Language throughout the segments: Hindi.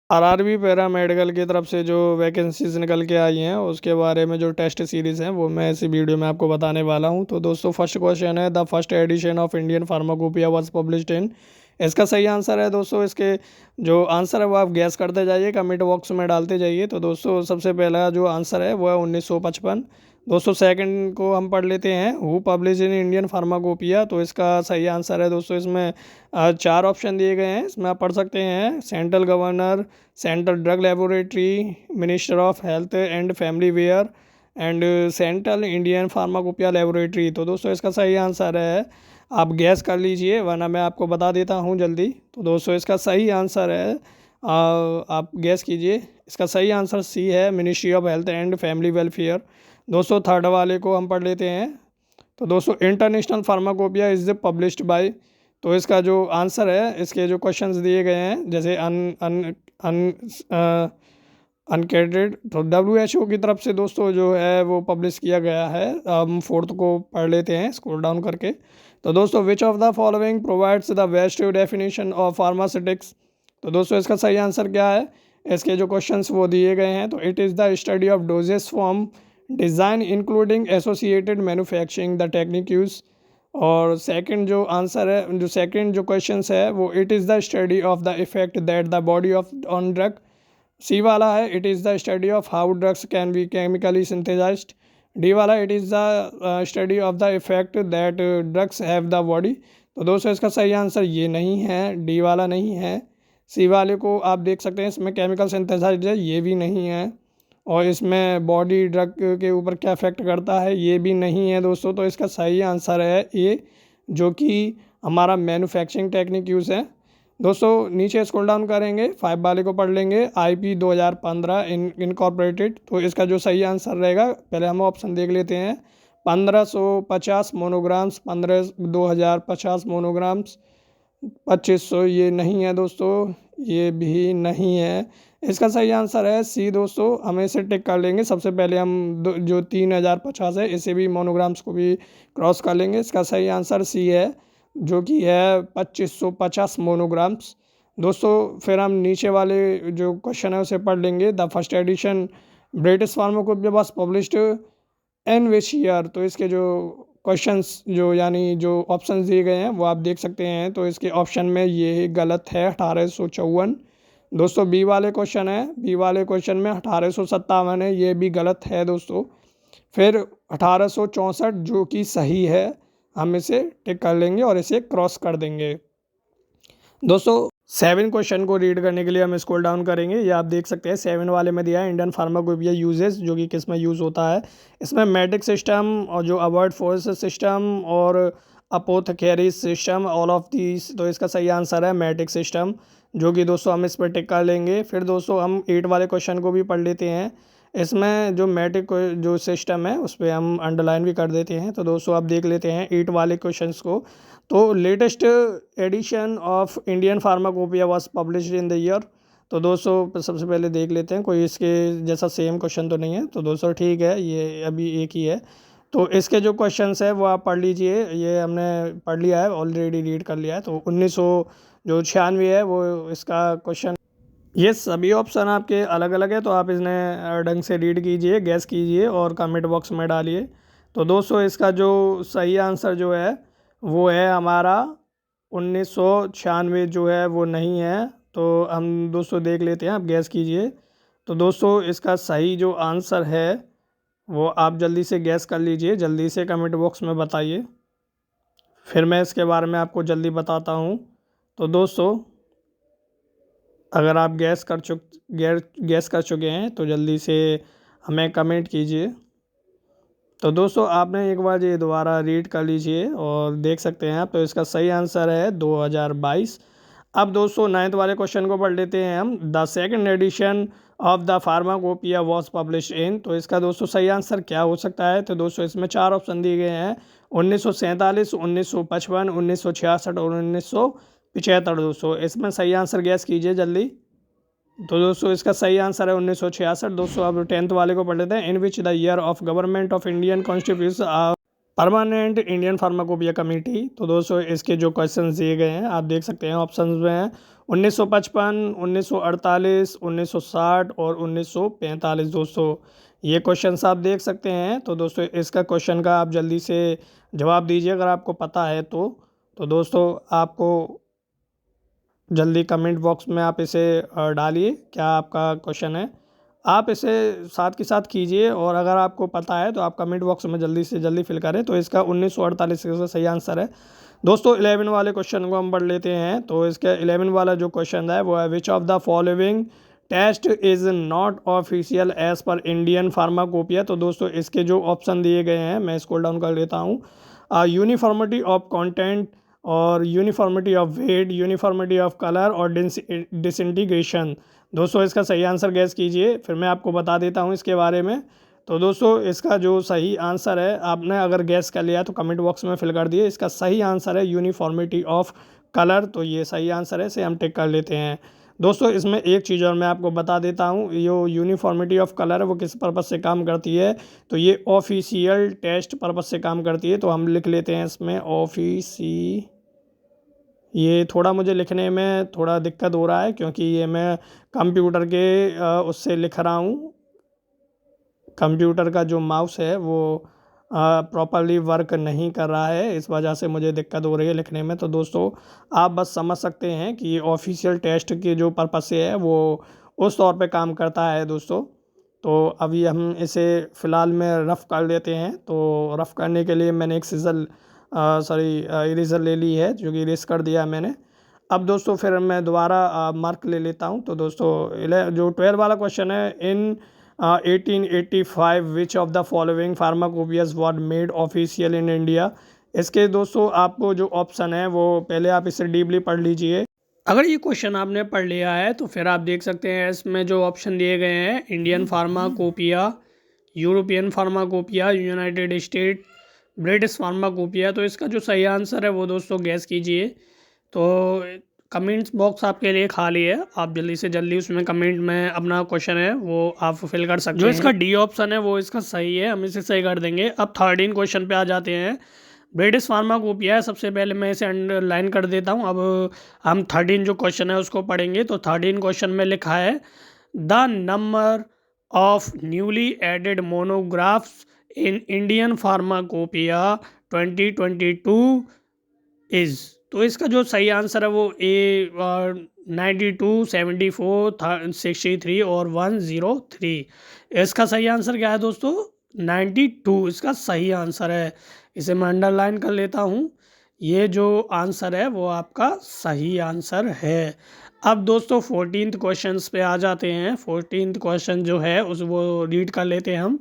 आरआरबी पैरा मेडिकल की तरफ से जो वैकेंसीज निकल के आई हैं उसके बारे में जो टेस्ट सीरीज़ हैं वो मैं इसी वीडियो में आपको बताने वाला हूं। तो दोस्तों फर्स्ट क्वेश्चन है, the first edition of Indian pharmacopoeia was published in. इसका सही आंसर है दोस्तों, इसके जो आंसर है वो आप गैस करते जाइए, कमेंट बॉक्स में डालते जाइए। तो दोस्तों सबसे पहला जो आंसर है वो है 1955। दोस्तों सेकंड को हम पढ़ लेते हैं, who publish in Indian pharmacopoeia. तो इसका सही आंसर है दोस्तों, इसमें चार ऑप्शन दिए गए हैं, इसमें आप पढ़ सकते हैं central governor, central drug laboratory, minister of health and family वेयर and central Indian pharmacopoeia laboratory. तो दोस्तों इसका सही आंसर है, आप गैस कर लीजिए वरना मैं आपको बता देता हूँ जल्दी। तो दोस्तों इसका सही आंसर है, आप गैस कीजिए। इसका सही आंसर सी है, ministry of health and family welfare. दोस्तों थर्ड वाले को हम पढ़ लेते हैं। तो दोस्तों international pharmacopoeia is published by. तो इसका जो आंसर है, इसके जो क्वेश्चंस दिए गए हैं जैसे अन अन अन अनकेटेड, तो WHO की तरफ से दोस्तों जो है वो पब्लिश किया गया है। हम फोर्थ को पढ़ लेते हैं स्क्रॉल डाउन करके। तो दोस्तों विच of the following provides the best definition of pharmaceutics. तो दोस्तों इसका सही आंसर क्या है, इसके जो क्वेश्चंस वो दिए गए हैं। तो it is the study of doses form design including associated manufacturing the technique use. और सेकंड जो आंसर है, जो सेकंड जो क्वेश्चंस है वो it is the study of the effect that the body of on drug. C वाला है it is the study of how drugs can be chemically synthesized. D वाला it is the study of the effect that drugs have the body. तो दोस्तों इसका सही आंसर ये नहीं है, डी वाला नहीं है। सी वाले को आप देख सकते हैं, इसमें केमिकल सिंथेसाइज है, ये भी नहीं है। और इसमें बॉडी ड्रग के ऊपर क्या इफेक्ट करता है, ये भी नहीं है दोस्तों। तो इसका सही आंसर है ए, जो कि हमारा मैन्युफैक्चरिंग टेक्निक यूज़ है। दोस्तों नीचे स्क्रॉल डाउन करेंगे, 5 वाले को पढ़ लेंगे, IP 2015 इनकॉर्पोरेटेड। तो इसका जो सही आंसर रहेगा, पहले हम ऑप्शन देख लेते हैं। 1550 मोनोग्राम्स, 2050 मोनोग्राम्स, 2500, ये नहीं है दोस्तों, ये भी नहीं है। इसका सही आंसर है सी दोस्तों, हम इसे टिक कर लेंगे। सबसे पहले हम जो 3050 है इसे भी मोनोग्राम्स को भी क्रॉस कर लेंगे। इसका सही आंसर सी है, जो कि है 2550 मोनोग्राम्स। दोस्तों फिर हम नीचे वाले जो क्वेश्चन है उसे पढ़ लेंगे। The first edition British pharmacopoeia was published in which year. तो इसके जो क्वेश्चंस जो यानी जो ऑप्शंस दिए गए हैं वो आप देख सकते हैं। तो इसके ऑप्शन में ये गलत है, 1854। दोस्तों बी वाले क्वेश्चन है, बी वाले क्वेश्चन में 1857 है, ये भी गलत है दोस्तों। फिर 1864 जो कि सही है, हम इसे टिक कर लेंगे और इसे क्रॉस कर देंगे। दोस्तों 7 क्वेश्चन को रीड करने के लिए हम स्क्रॉल डाउन करेंगे। ये आप देख सकते हैं 7 वाले में दिया है इंडियन फार्माकोपिया यूजेस, जो कि किस में यूज़ होता है। इसमें मेडिक सिस्टम और जो अवॉइड फोर्स सिस्टम और अपोथेकेरी सिस्टम, ऑल ऑफ दीज। तो इसका सही आंसर है मेडिक सिस्टम, जो कि दोस्तों हम इस पर टिक कर लेंगे। फिर दोस्तों हम 8 वाले क्वेश्चन को भी पढ़ लेते हैं। इसमें जो मेडिक जो सिस्टम है उस पर हम अंडरलाइन भी कर देते हैं। तो दोस्तों आप देख लेते हैं 8 वाले क्वेश्चंस को। तो latest edition of Indian pharmacopoeia was published in the year. तो दोस्तों सबसे पहले देख लेते हैं, कोई इसके जैसा सेम क्वेश्चन तो नहीं है। तो दोस्तों ठीक है, ये अभी एक ही है। तो इसके जो क्वेश्चंस है वो आप पढ़ लीजिए, ये हमने पढ़ लिया है, ऑलरेडी रीड कर लिया है। तो 1996 है वो इसका क्वेश्चन। ये सभी ऑप्शन आपके अलग अलग है, तो आप इन्हें ढंग से रीड कीजिए, गैस कीजिए और कमेंट बॉक्स में डालिए। तो दोस्तों इसका जो सही आंसर जो है वो है हमारा 1996 जो है वो नहीं है। तो हम दोस्तों देख लेते हैं, आप गैस कीजिए। तो दोस्तों इसका सही जो आंसर है वो आप जल्दी से गैस कर लीजिए, जल्दी से कमेंट बॉक्स में बताइए, फिर मैं इसके बारे में आपको जल्दी बताता हूँ। तो दोस्तों अगर आप गैस कर चुके हैं तो जल्दी से हमें कमेंट कीजिए। तो दोस्तों आपने एक बार ये दोबारा रीड कर लीजिए और देख सकते हैं आप। तो इसका सही आंसर है 2022। अब दोस्तों 9th वाले क्वेश्चन को पढ़ लेते हैं हम। The second edition of the pharmacopoeia was publish in. तो इसका दोस्तों सही आंसर क्या हो सकता है। तो दोस्तों इसमें 4 ऑप्शन दिए गए हैं, 1947, 1955, 1966 और 1975। दोस्तों इसमें सही आंसर गैस कीजिए जल्दी। तो दोस्तों इसका सही आंसर है 1966। दोस्तों अब 10th वाले को पढ़ लेते हैं। In which the year of government of Indian constitution permanent Indian pharmacopoeia committee. तो दोस्तों इसके जो क्वेश्चन दिए गए हैं आप देख सकते हैं ऑप्शंस में हैं 1955, 1948, 1960 और 1945 दोस्तों। ये क्वेश्चंस आप देख सकते हैं। तो दोस्तों इसका क्वेश्चन का आप जल्दी से जवाब दीजिए अगर आपको पता है तो दोस्तों आपको जल्दी कमेंट बॉक्स में आप इसे डालिए क्या आपका क्वेश्चन है। आप इसे साथ के साथ कीजिए और अगर आपको पता है तो आप कमेंट बॉक्स में जल्दी से जल्दी फिल करें। तो इसका 1948 इसका सही आंसर है दोस्तों। 11 वाले क्वेश्चन को हम पढ़ लेते हैं। तो इसका 11 वाला जो क्वेश्चन है वो है which of the following test is not official as per Indian pharmacopoeia. तो दोस्तों इसके जो ऑप्शन दिए गए हैं मैं स्क्रॉल डाउन कर लेता हूँ। यूनिफॉर्मिटी ऑफ कंटेंट और uniformity of weight, uniformity of colour और डिसइंटीग्रेशन। दोस्तों इसका सही आंसर गैस कीजिए, फिर मैं आपको बता देता हूँ इसके बारे में। तो दोस्तों इसका जो सही आंसर है, आपने अगर गैस कर लिया तो कमेंट बॉक्स में फिल कर दिए। इसका सही आंसर है यूनिफॉर्मिटी ऑफ कलर। तो ये सही आंसर है, इसे हम टिक कर लेते हैं। दोस्तों इसमें एक चीज़ और मैं आपको बता देता हूँ, ये यूनिफॉर्मिटी ऑफ कलर है वो किस पर्पज़ से काम करती है। तो ये ऑफिशियल टेस्ट पर्पज़ से काम करती है। तो हम लिख लेते हैं इसमें ये थोड़ा मुझे लिखने में थोड़ा दिक्कत हो रहा है क्योंकि ये मैं कंप्यूटर के उससे लिख रहा हूँ। कंप्यूटर का जो माउस है वो प्रॉपरली वर्क नहीं कर रहा है, इस वजह से मुझे दिक्कत हो रही है लिखने में। तो दोस्तों आप बस समझ सकते हैं कि ये ऑफिशियल टेस्ट के जो पर्पज़ से है वो उस तौर पे काम करता है दोस्तों। तो अभी हम इसे फ़िलहाल में रफ़ कर लेते हैं। तो रफ़ करने के लिए मैंने एक इरेज़र ले ली है जो कि इरेज़ कर दिया है मैंने। अब दोस्तों फिर मैं दोबारा मार्क ले लेता हूँ। तो दोस्तों जो 12 वाला क्वेश्चन है, इन 1885 विच of the following pharmacopoeias were made official in India. इसके दोस्तों आपको जो ऑप्शन है वो पहले आप इसे डीपली पढ़ लीजिए। अगर ये क्वेश्चन आपने पढ़ लिया है तो फिर आप देख सकते हैं इसमें जो ऑप्शन दिए गए हैं, Indian pharmacopoeia, European pharmacopoeia, United state, British pharmacopoeia. तो इसका जो सही आंसर है वो दोस्तों गैस कीजिए। तो कमेंट्स बॉक्स आपके लिए खाली है, आप जल्दी से जल्दी उसमें कमेंट में अपना क्वेश्चन है वो आप फिल कर सकते हैं। जो इसका डी ऑप्शन है वो इसका सही है, हम इसे सही कर देंगे। अब 13 क्वेश्चन पे आ जाते हैं। ब्रिटिश फार्माकोपिया है, सबसे पहले मैं इसे अंडरलाइन कर देता हूँ। अब हम 13 जो क्वेश्चन है उसको पढ़ेंगे। तो 13 क्वेश्चन में लिखा है the number of newly added monographs in Indian pharmacopoeia 2022 is. तो इसका जो सही आंसर है वो ए 92, 74, 63 और 103। इसका सही आंसर क्या है दोस्तों? 92 इसका सही आंसर है। इसे मैं अंडरलाइन कर लेता हूँ। ये जो आंसर है वो आपका सही आंसर है। अब दोस्तों 14th क्वेश्चन पे आ जाते हैं। 14th क्वेश्चन जो है उस वो रीड कर लेते हैं हम।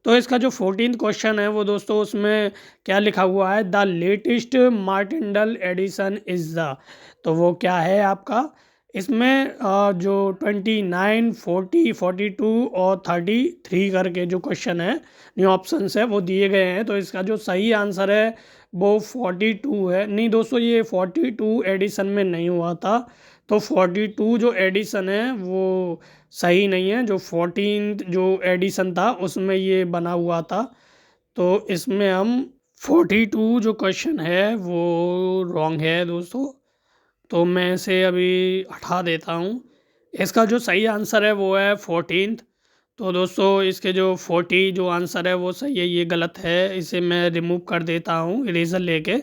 तो इसका जो 14th क्वेश्चन है वो दोस्तों उसमें क्या लिखा हुआ है, the latest Martindale edition is the. तो वो क्या है आपका, इसमें जो 29, 40, 42 और 33 करके जो क्वेश्चन है, न्यू ऑप्शंस है वो दिए गए हैं। तो इसका जो सही आंसर है वो 42 है। नहीं दोस्तों, ये 42 एडिशन में नहीं हुआ था। तो 42 जो एडिशन है वो सही नहीं है। जो 14th जो एडिशन था उसमें ये बना हुआ था। तो इसमें हम 42 जो क्वेश्चन है वो रॉन्ग है दोस्तों। तो मैं इसे अभी हटा देता हूँ। इसका जो सही आंसर है वो है 14th। तो दोस्तों इसके जो 40 जो आंसर है वो सही है, ये गलत है। इसे मैं रिमूव कर देता हूँ इरेज़र लेके।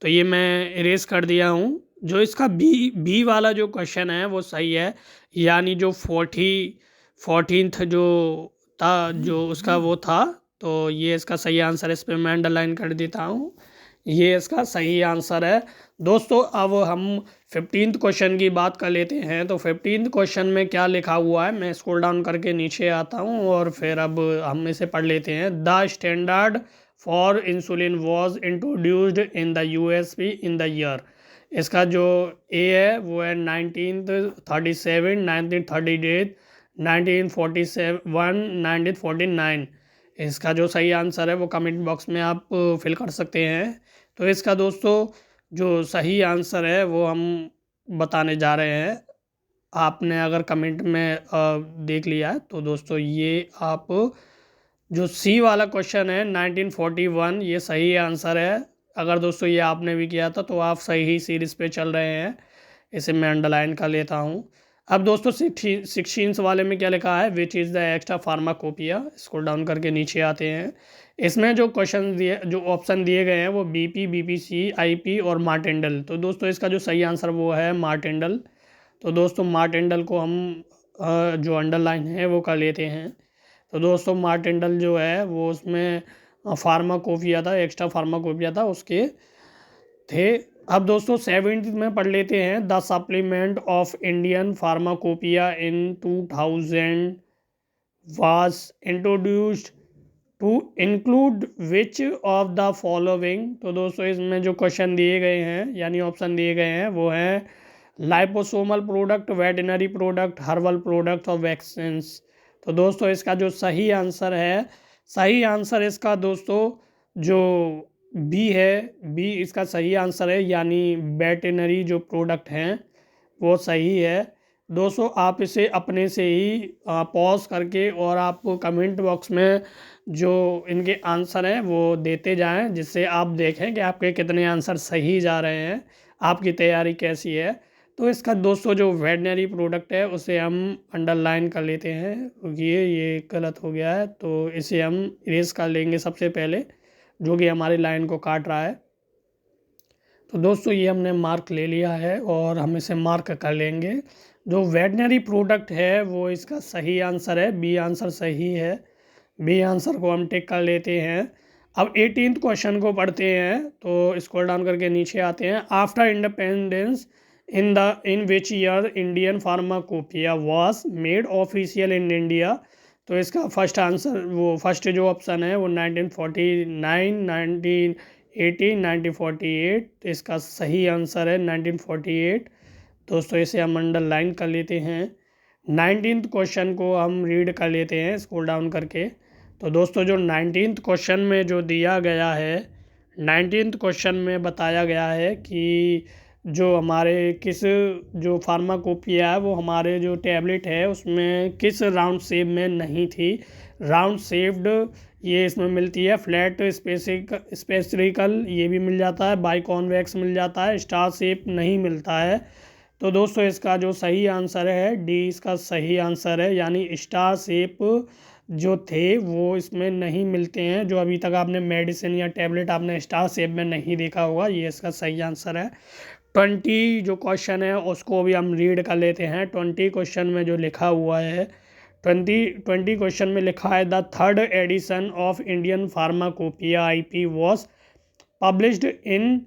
तो ये मैं इरेज़ कर दिया हूँ। जो इसका बी वाला जो क्वेश्चन है वो सही है, यानी जो 14th जो था जो उसका वो था। तो ये इसका सही आंसर है, इस पर मैं अंडरलाइन कर देता हूँ। ये इसका सही आंसर है दोस्तों। अब हम 15th क्वेश्चन की बात कर लेते हैं। तो 15th क्वेश्चन में क्या लिखा हुआ है, मैं स्क्रॉल डाउन करके नीचे आता हूँ और फिर अब हम इसे पढ़ लेते हैं। The standard for insulin was introduced in the USP in the year. इसका जो ए है वो है 1937, 1938, 1947, 1949। इसका जो सही आंसर है वो कमेंट बॉक्स में आप फिल कर सकते हैं। तो इसका दोस्तों जो सही आंसर है वो हम बताने जा रहे हैं। आपने अगर कमेंट में देख लिया है तो दोस्तों ये आप जो सी वाला क्वेश्चन है 1941, ये सही आंसर है। अगर दोस्तों ये आपने भी किया था तो आप सही ही सीरीज़ पे चल रहे हैं। इसे मैं अंडरलाइन कर लेता हूँ। अब दोस्तों 16 वाले में क्या लिखा है, which is the extra pharmacopoeia. Scroll down करके नीचे आते हैं। इसमें जो ऑप्शन दिए गए हैं वो बीपी, बीपीसी, आईपी और मार्टेंडल। तो दोस्तों इसका जो सही आंसर वो है मार्टेंडल। तो दोस्तों मार्टेंडल को हम जो अंडरलाइन है वो कर लेते हैं। तो दोस्तों मार्टेंडल जो है वो उसमें फार्माकोपिया था, एक्स्ट्रा फार्माकोपिया था उसके थे। अब दोस्तों 17 में पढ़ लेते हैं। The supplement of Indian pharmacopoeia in 2000 was introduced to include which of the following. तो दोस्तों इसमें जो क्वेश्चन दिए गए हैं यानी ऑप्शन दिए गए हैं वो हैं liposomal product, veterinary product, herbal product और वैक्सीन्स। तो दोस्तों इसका जो सही आंसर है, सही आंसर इसका दोस्तों जो बी है, बी इसका सही आंसर है, यानी वेटनरी जो प्रोडक्ट हैं वो सही है। दोस्तों आप इसे अपने से ही पॉज करके और आप कमेंट बॉक्स में जो इनके आंसर हैं वो देते जाएं, जिससे आप देखें कि आपके कितने आंसर सही जा रहे हैं, आपकी तैयारी कैसी है। तो इसका दोस्तों जो वेटनरी प्रोडक्ट है उसे हम अंडरलाइन कर लेते हैं, क्योंकि ये गलत हो गया है। तो इसे हम इरेज कर लेंगे सबसे पहले, जो कि हमारी लाइन को काट रहा है। तो दोस्तों ये हमने मार्क ले लिया है और हम इसे मार्क कर लेंगे। जो वेटनरी प्रोडक्ट है वो इसका सही आंसर है, बी आंसर सही है। बी आंसर को हम टिक कर लेते हैं। अब 18th क्वेश्चन को पढ़ते हैं। तो स्क्रॉल डाउन करके नीचे आते हैं। After independence in which year Indian pharmacopoeia was made official in India. तो इसका फर्स्ट आंसर वो फर्स्ट जो ऑप्शन है वो 1949, 1980, 1948। तो इसका सही आंसर है 1948। दोस्तों इसे हम अंडरलाइन कर लेते हैं। 19th क्वेश्चन को हम रीड कर लेते हैं स्क्रॉल डाउन करके। तो दोस्तों जो 19th क्वेश्चन में जो दिया गया है, 19th क्वेश्चन में बताया गया है कि जो हमारे किस जो फार्माकोपिया है वो हमारे जो टैबलेट है उसमें किस राउंड शेप में नहीं थी। राउंड शेप्ड ये इसमें मिलती है, फ्लैट स्पेसिफिकल ये भी मिल जाता है, बाइकॉन्वेक्स मिल जाता है, स्टार शेप नहीं मिलता है। तो दोस्तों इसका जो सही आंसर है डी इसका सही आंसर है, यानी स्टार शेप जो थे वो इसमें नहीं मिलते हैं। जो अभी तक आपने मेडिसिन या टैबलेट आपने स्टार शेप में नहीं देखा होगा, ये इसका सही आंसर है। 20 जो क्वेश्चन है उसको भी हम रीड कर लेते हैं। 20 क्वेश्चन में जो लिखा हुआ है, 20 क्वेश्चन में लिखा है the third edition of Indian pharmacopoeia IP was published in.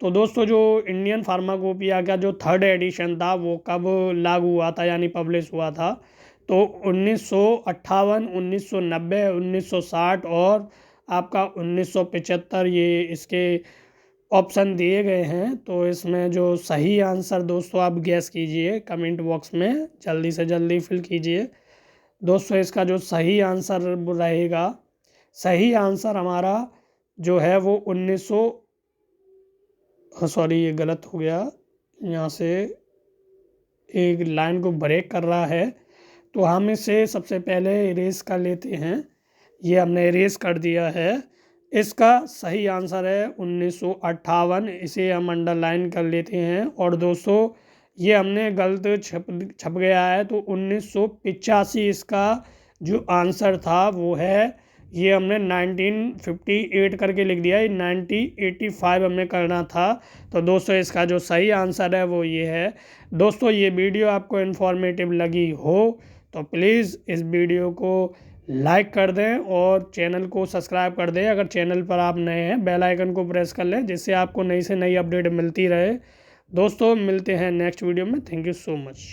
तो दोस्तों जो इंडियन फार्माकोपिया का जो थर्ड एडिशन था वो कब लागू हुआ था यानी पब्लिश हुआ था। तो 1958, 1990, 1960 और आपका 1975 ये इसके ऑप्शन दिए गए हैं। तो इसमें जो सही आंसर दोस्तों आप गैस कीजिए, कमेंट बॉक्स में जल्दी से जल्दी फिल कीजिए। दोस्तों इसका जो सही आंसर रहेगा, सही आंसर हमारा जो है वो सॉरी ये गलत हो गया, यहाँ से एक लाइन को ब्रेक कर रहा है। तो हम इसे सबसे पहले इरेज कर लेते हैं। ये हमने इरेज कर दिया है। इसका सही आंसर है 1958, इसे हम अंडरलाइन कर लेते हैं। और दोस्तों ये हमने गलत छप गया है, तो 1985 इसका जो आंसर था वो है। ये हमने 1958 करके लिख दिया है, 1985 हमें करना था। तो दोस्तों इसका जो सही आंसर है वो ये है। दोस्तों ये वीडियो आपको इन्फॉर्मेटिव लगी हो तो प्लीज़ इस वीडियो को लाइक कर दें और चैनल को सब्सक्राइब कर दें। अगर चैनल पर आप नए हैं बेल आइकन को प्रेस कर लें, जिससे आपको नई से नई अपडेट मिलती रहे। दोस्तों मिलते हैं नेक्स्ट वीडियो में। Thank you so much.